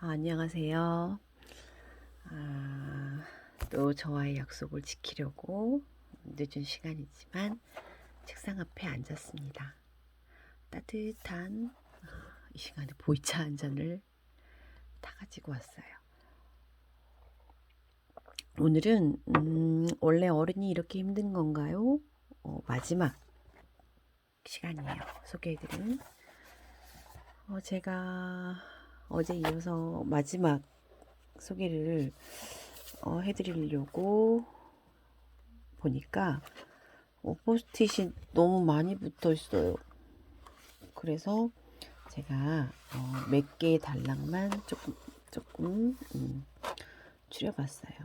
안녕하세요. 또 저와의 약속을 지키려고 늦은 시간이지만 책상 앞에 앉았습니다. 따뜻한 이 시간에 보이차 한 잔을 타가지고 왔어요. 오늘은 원래 어른이 이렇게 힘든 건가요? 마지막 시간이에요. 소개해드린 제가 어제 이어서 마지막 소개를 해드리려고 보니까 포스트잇이 너무 많이 붙어 있어요. 그래서 제가 몇 개의 단락만 조금 줄여봤어요.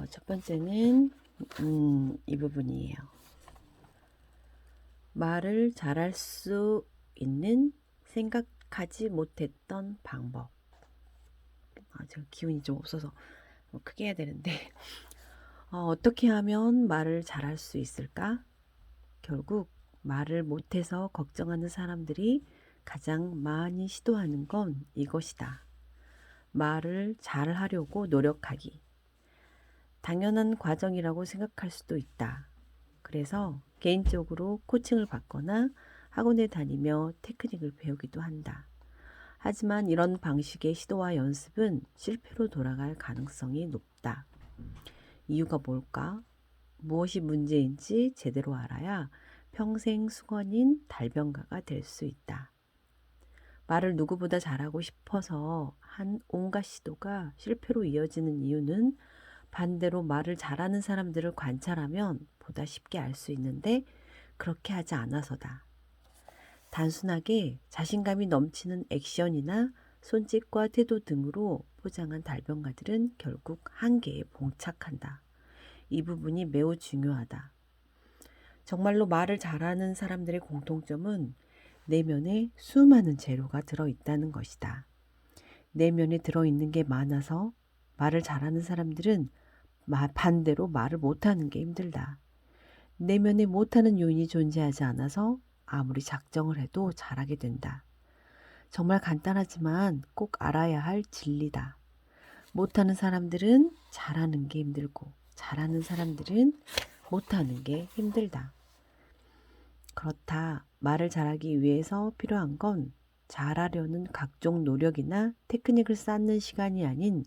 첫 번째는 이 부분이에요. 말을 잘할 수 있는 생각하지 못했던 방법. 제가 기운이 좀 없어서 크게 해야 되는데 어떻게 하면 말을 잘할 수 있을까? 결국 말을 못해서 걱정하는 사람들이 가장 많이 시도하는 건 이것이다. 말을 잘하려고 노력하기. 당연한 과정이라고 생각할 수도 있다. 그래서 개인적으로 코칭을 받거나 학원에 다니며 테크닉을 배우기도 한다. 하지만 이런 방식의 시도와 연습은 실패로 돌아갈 가능성이 높다. 이유가 뭘까? 무엇이 문제인지 제대로 알아야 평생 수건인 달변가가 될 수 있다. 말을 누구보다 잘하고 싶어서 한 온갖 시도가 실패로 이어지는 이유는 반대로 말을 잘하는 사람들을 관찰하면 보다 쉽게 알 수 있는데 그렇게 하지 않아서다. 단순하게 자신감이 넘치는 액션이나 손짓과 태도 등으로 포장한 달변가들은 결국 한계에 봉착한다. 이 부분이 매우 중요하다. 정말로 말을 잘하는 사람들의 공통점은 내면에 수많은 재료가 들어있다는 것이다. 내면에 들어있는 게 많아서 말을 잘하는 사람들은 반대로 말을 못하는 게 힘들다. 내면에 못하는 요인이 존재하지 않아서 아무리 작정을 해도 잘하게 된다. 정말 간단하지만 꼭 알아야 할 진리다. 못하는 사람들은 잘하는 게 힘들고 잘하는 사람들은 못하는 게 힘들다. 그렇다. 말을 잘하기 위해서 필요한 건 잘하려는 각종 노력이나 테크닉을 쌓는 시간이 아닌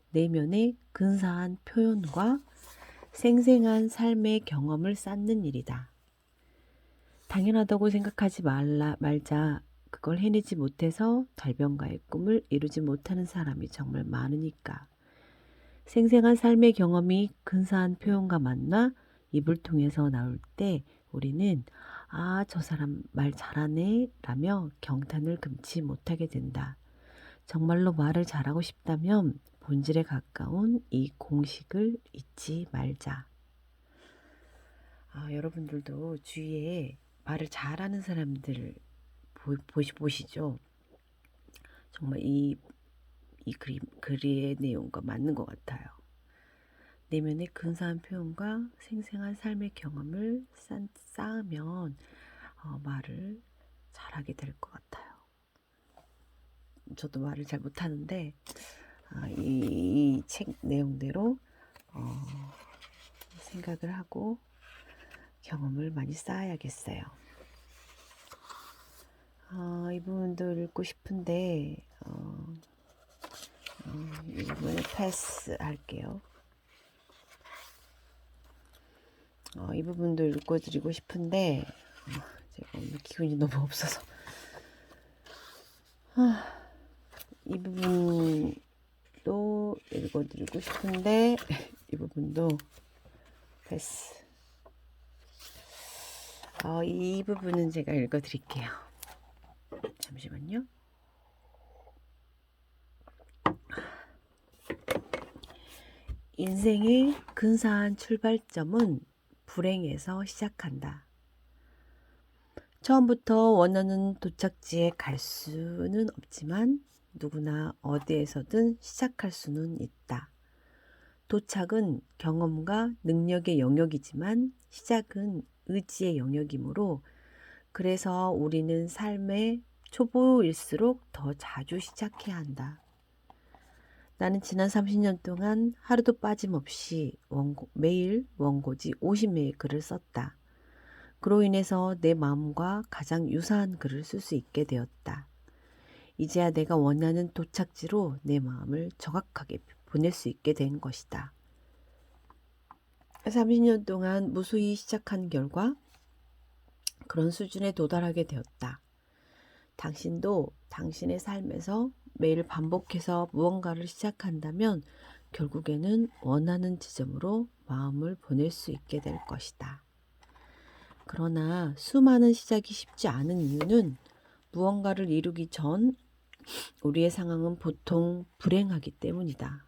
내면의 근사한 표현과 생생한 삶의 경험을 쌓는 일이다. 당연하다고 생각하지 말자. 그걸 해내지 못해서 달변가의 꿈을 이루지 못하는 사람이 정말 많으니까. 생생한 삶의 경험이 근사한 표현과 만나 입을 통해서 나올 때 우리는 저 사람 말 잘하네 라며 경탄을 금치 못하게 된다. 정말로 말을 잘하고 싶다면 본질에 가까운 이 공식을 잊지 말자. 여러분들도 주위에 말을 잘하는 사람들 보시죠. 정말 이 글의 내용과 맞는 것 같아요. 내면의 근사한 표현과 생생한 삶의 경험을 쌓으면 말을 잘하게 될 것 같아요. 저도 말을 잘 못하는데 이 책 내용대로 생각을 하고 경험을 많이 쌓아야겠어요. 이 부분도 읽고 싶은데 이 부분은 패스 할게요. 이 부분도 읽어드리고 싶은데 제가 오늘 기운이 너무 없어서 이 부분도 읽어드리고 싶은데 이 부분도 패스. 이 부분은 제가 읽어드릴게요. 잠시만요. 인생의 근사한 출발점은 불행에서 시작한다. 처음부터 원하는 도착지에 갈 수는 없지만 누구나 어디에서든 시작할 수는 있다. 도착은 경험과 능력의 영역이지만 시작은 의지의 영역이므로 그래서 우리는 삶의 초보일수록 더 자주 시작해야 한다. 나는 지난 30년 동안 하루도 빠짐없이 매일 원고지 50매의 글을 썼다. 그로 인해서 내 마음과 가장 유사한 글을 쓸 수 있게 되었다. 이제야 내가 원하는 도착지로 내 마음을 정확하게 보낼 수 있게 된 것이다. 30년 동안 무수히 시작한 결과 그런 수준에 도달하게 되었다. 당신도 당신의 삶에서 매일 반복해서 무언가를 시작한다면 결국에는 원하는 지점으로 마음을 보낼 수 있게 될 것이다. 그러나 수많은 시작이 쉽지 않은 이유는 무언가를 이루기 전 우리의 상황은 보통 불행하기 때문이다.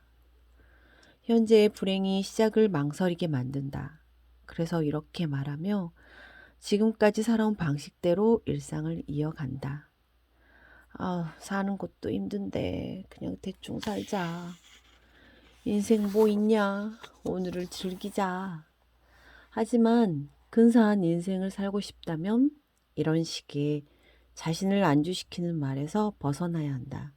현재의 불행이 시작을 망설이게 만든다. 그래서 이렇게 말하며 지금까지 살아온 방식대로 일상을 이어간다. 사는 것도 힘든데 그냥 대충 살자. 인생 뭐 있냐? 오늘을 즐기자. 하지만 근사한 인생을 살고 싶다면 이런 식의 자신을 안주시키는 말에서 벗어나야 한다.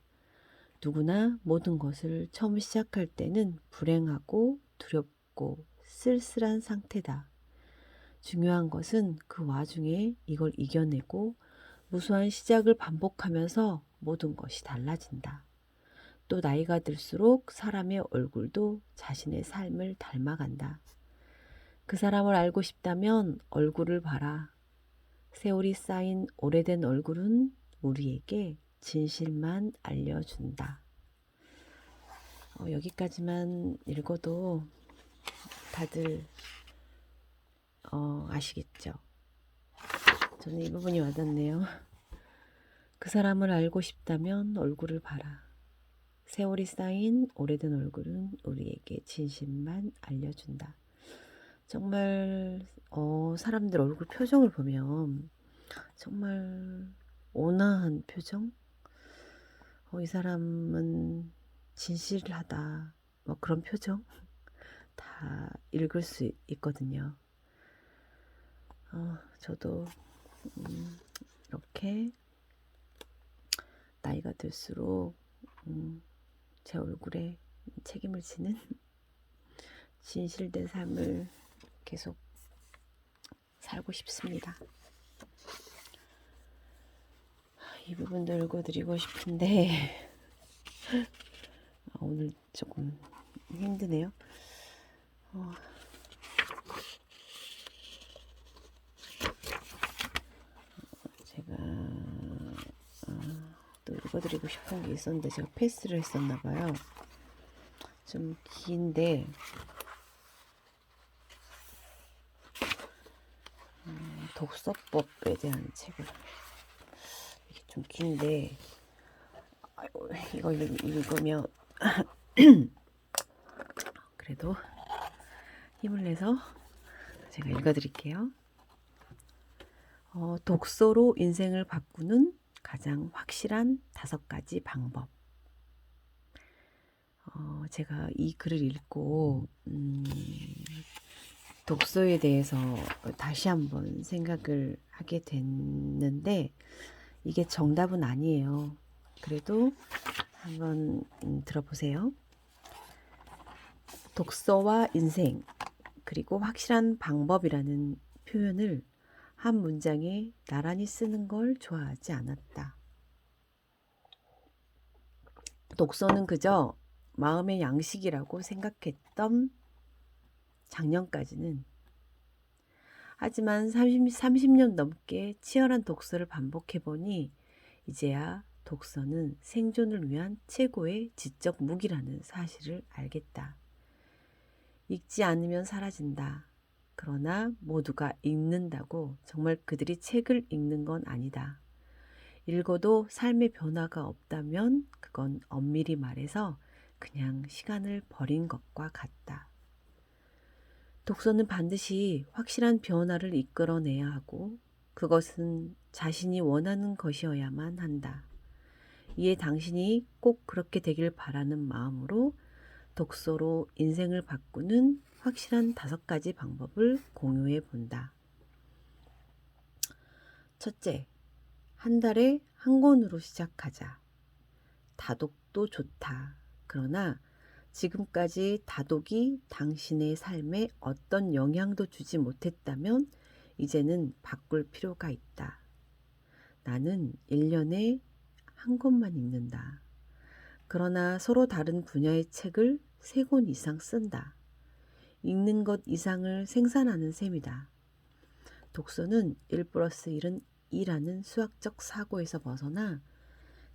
누구나 모든 것을 처음 시작할 때는 불행하고 두렵고 쓸쓸한 상태다. 중요한 것은 그 와중에 이걸 이겨내고 무수한 시작을 반복하면서 모든 것이 달라진다. 또 나이가 들수록 사람의 얼굴도 자신의 삶을 닮아간다. 그 사람을 알고 싶다면 얼굴을 봐라. 세월이 쌓인 오래된 얼굴은 우리에게 진실만 알려준다. 여기까지만 읽어도 다들 아시겠죠? 저는 이 부분이 와닿네요. 그 사람을 알고 싶다면 얼굴을 봐라. 세월이 쌓인 오래된 얼굴은 우리에게 진실만 알려준다. 정말 사람들 얼굴 표정을 보면 정말 온화한 표정? 이 사람은 진실하다. 뭐 그런 표정 다 읽을 수 있거든요. 저도 이렇게 나이가 들수록 제 얼굴에 책임을 지는 진실된 삶을 계속 살고 싶습니다. 이 부분도 읽어드리고 싶은데 오늘 조금 힘드네요. 제가 또 읽어드리고 싶은 게 있었는데 제가 패스를 했었나봐요. 좀 긴데 독서법에 대한 책을 이게 좀 긴데 이거 읽으면 그래도 힘을 내서 제가 읽어드릴게요. 독서로 인생을 바꾸는 가장 확실한 5가지 방법. 제가 이 글을 읽고 독서에 대해서 다시 한번 생각을 하게 됐는데 이게 정답은 아니에요. 그래도 한번 들어보세요. 독서와 인생 그리고 확실한 방법이라는 표현을 한 문장에 나란히 쓰는 걸 좋아하지 않았다. 독서는 그저 마음의 양식이라고 생각했던 작년까지는. 하지만 30년 넘게 치열한 독서를 반복해보니 이제야 독서는 생존을 위한 최고의 지적 무기라는 사실을 알겠다. 읽지 않으면 사라진다. 그러나 모두가 읽는다고 정말 그들이 책을 읽는 건 아니다. 읽어도 삶의 변화가 없다면 그건 엄밀히 말해서 그냥 시간을 버린 것과 같다. 독서는 반드시 확실한 변화를 이끌어내야 하고 그것은 자신이 원하는 것이어야만 한다. 이에 당신이 꼭 그렇게 되길 바라는 마음으로 독서로 인생을 바꾸는 확실한 5가지 방법을 공유해 본다. 첫째, 한 달에 한 권으로 시작하자. 다독도 좋다. 그러나 지금까지 다독이 당신의 삶에 어떤 영향도 주지 못했다면 이제는 바꿀 필요가 있다. 나는 1년에 한 권만 읽는다. 그러나 서로 다른 분야의 책을 3권 이상 쓴다. 읽는 것 이상을 생산하는 셈이다. 독서는 1 플러스 1은 2라는 수학적 사고에서 벗어나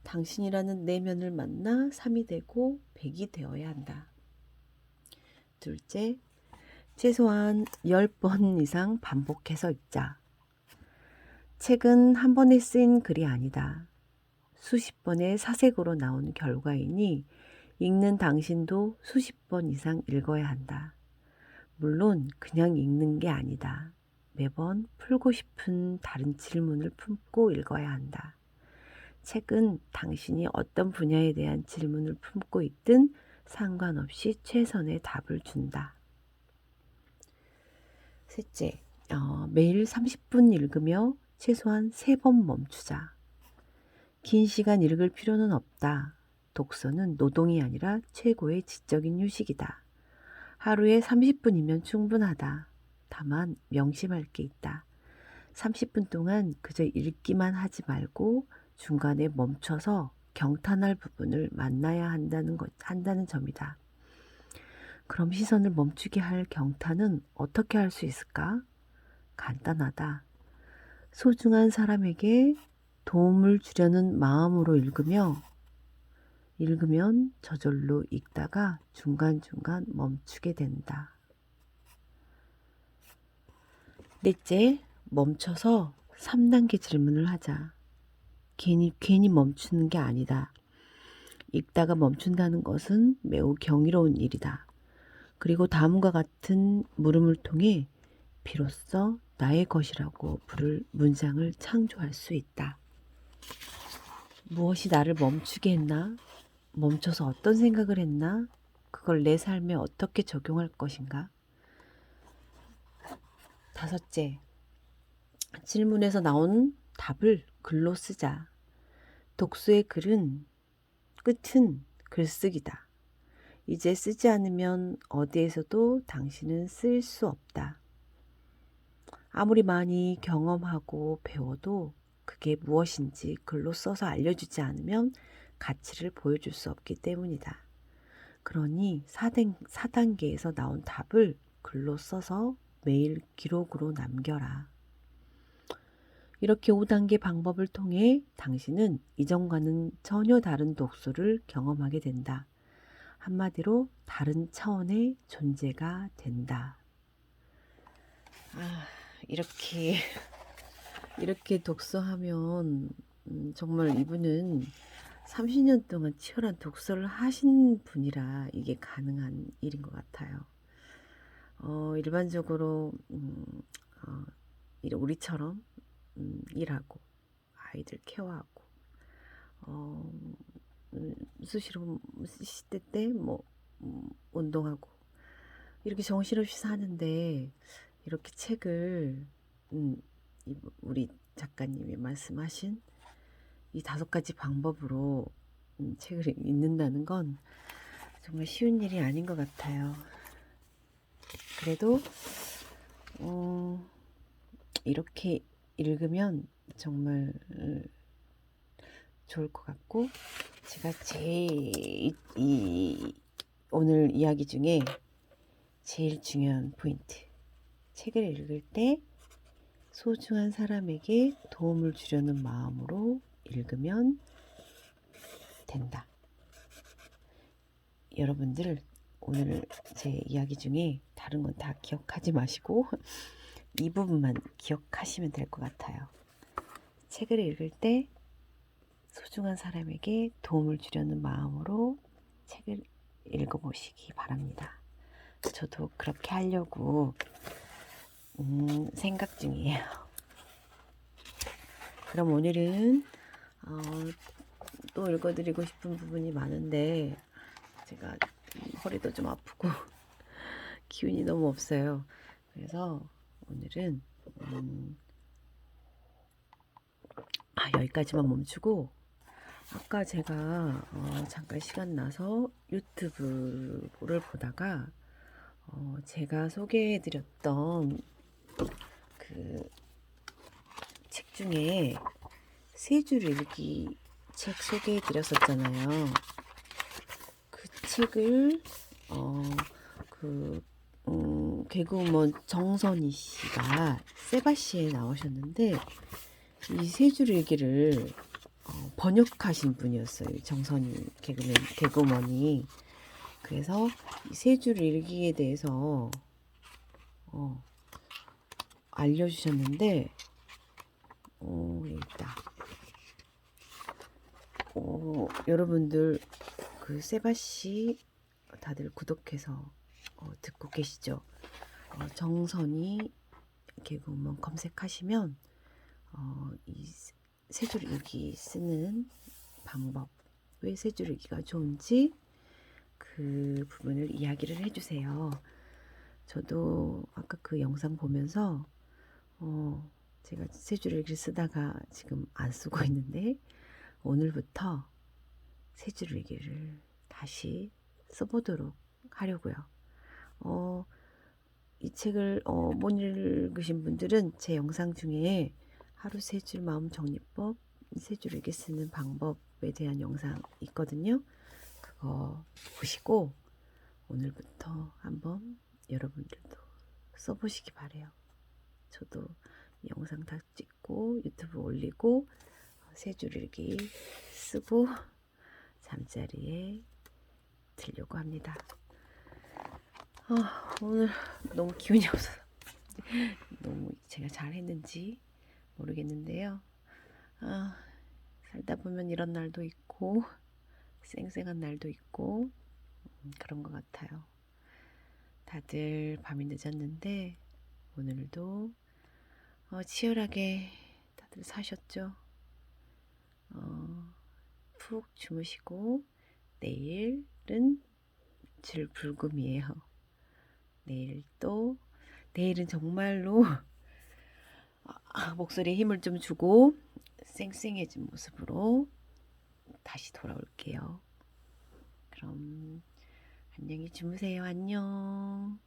당신이라는 내면을 만나 3이 되고 100이 되어야 한다. 둘째, 최소한 10번 이상 반복해서 읽자. 책은 한 번에 쓰인 글이 아니다. 수십 번의 사색으로 나온 결과이니 읽는 당신도 수십 번 이상 읽어야 한다. 물론 그냥 읽는 게 아니다. 매번 풀고 싶은 다른 질문을 품고 읽어야 한다. 책은 당신이 어떤 분야에 대한 질문을 품고 있든 상관없이 최선의 답을 준다. 셋째, 매일 30분 읽으며 최소한 3번 멈추자. 긴 시간 읽을 필요는 없다. 독서는 노동이 아니라 최고의 지적인 휴식이다. 하루에 30분이면 충분하다. 다만 명심할 게 있다. 30분 동안 그저 읽기만 하지 말고 중간에 멈춰서 경탄할 부분을 만나야 한다는 점이다. 그럼 시선을 멈추게 할 경탄은 어떻게 할 수 있을까? 간단하다. 소중한 사람에게 도움을 주려는 마음으로 읽으면 저절로 읽다가 중간중간 멈추게 된다. 넷째, 멈춰서 3단계 질문을 하자. 괜히 멈추는 게 아니다. 읽다가 멈춘다는 것은 매우 경이로운 일이다. 그리고 다음과 같은 물음을 통해 비로소 나의 것이라고 부를 문장을 창조할 수 있다. 무엇이 나를 멈추게 했나? 멈춰서 어떤 생각을 했나? 그걸 내 삶에 어떻게 적용할 것인가? 다섯째, 질문에서 나온 답을 글로 쓰자. 독서의 끝은 글쓰기다. 이제 쓰지 않으면 어디에서도 당신은 쓸 수 없다. 아무리 많이 경험하고 배워도 그게 무엇인지 글로 써서 알려주지 않으면 가치를 보여줄 수 없기 때문이다. 그러니 4단계에서 나온 답을 글로 써서 매일 기록으로 남겨라. 이렇게 5단계 방법을 통해 당신은 이전과는 전혀 다른 독서를 경험하게 된다. 한마디로 다른 차원의 존재가 된다. 이렇게 독서하면 정말 이분은 30년 동안 치열한 독서를 하신 분이라 이게 가능한 일인 것 같아요. 일반적으로 우리처럼 일하고 아이들 케어하고 수시로 시대 때 운동하고 이렇게 정신없이 사는데 이렇게 책을 우리 작가님이 말씀하신 이 5가지 방법으로 책을 읽는다는 건 정말 쉬운 일이 아닌 것 같아요. 그래도 이렇게 읽으면 정말 좋을 것 같고, 제가 오늘 이야기 중에 제일 중요한 포인트, 책을 읽을 때 소중한 사람에게 도움을 주려는 마음으로 읽으면 된다. 여러분들 오늘 제 이야기 중에 다른 건 다 기억하지 마시고 이 부분만 기억하시면 될 것 같아요. 책을 읽을 때 소중한 사람에게 도움을 주려는 마음으로 책을 읽어보시기 바랍니다. 저도 그렇게 하려고 생각 중이에요. 그럼 오늘은 또 읽어드리고 싶은 부분이 많은데 제가 허리도 좀 아프고 기운이 너무 없어요. 그래서 오늘은 여기까지만 멈추고 아까 제가 잠깐 시간 나서 유튜브를 보다가 제가 소개해드렸던 그 책 중에 세 줄 읽기 책 소개해드렸었잖아요. 그 책을 개그우먼 정선희 씨가 세바시에 나오셨는데 이 세 줄 일기를 번역하신 분이었어요. 정선희 개그우먼이. 그래서 이 세 줄 일기에 대해서 알려주셨는데 여기 있다. 여러분들 그 세바시 다들 구독해서 듣고 계시죠? 정선희 개그우먼 검색하시면 이 세 줄 일기 쓰는 방법, 왜 세 줄 일기가 좋은지 그 부분을 이야기를 해주세요. 저도 아까 그 영상 보면서 제가 세 줄 일기를 쓰다가 지금 안 쓰고 있는데 오늘부터 세 줄 일기를 다시 써보도록 하려고요. 이 책을 못 읽으신 분들은 제 영상 중에 하루 세 줄 마음 정리법, 세 줄 일기 쓰는 방법에 대한 영상 있거든요. 그거 보시고 오늘부터 한번 여러분들도 써보시기 바래요. 저도 영상 다 찍고 유튜브 올리고 세 줄 일기 쓰고 잠자리에 들려고 합니다. 오늘 너무 기운이 없어서 너무 제가 잘했는지 모르겠는데요. 살다 보면 이런 날도 있고 쌩쌩한 날도 있고 그런 것 같아요. 다들 밤이 늦었는데 오늘도 치열하게 다들 사셨죠? 푹 주무시고 내일은 질불금이에요. 내일은 정말로 목소리에 힘을 좀 주고 쌩쌩해진 모습으로 다시 돌아올게요. 그럼 안녕히 주무세요. 안녕.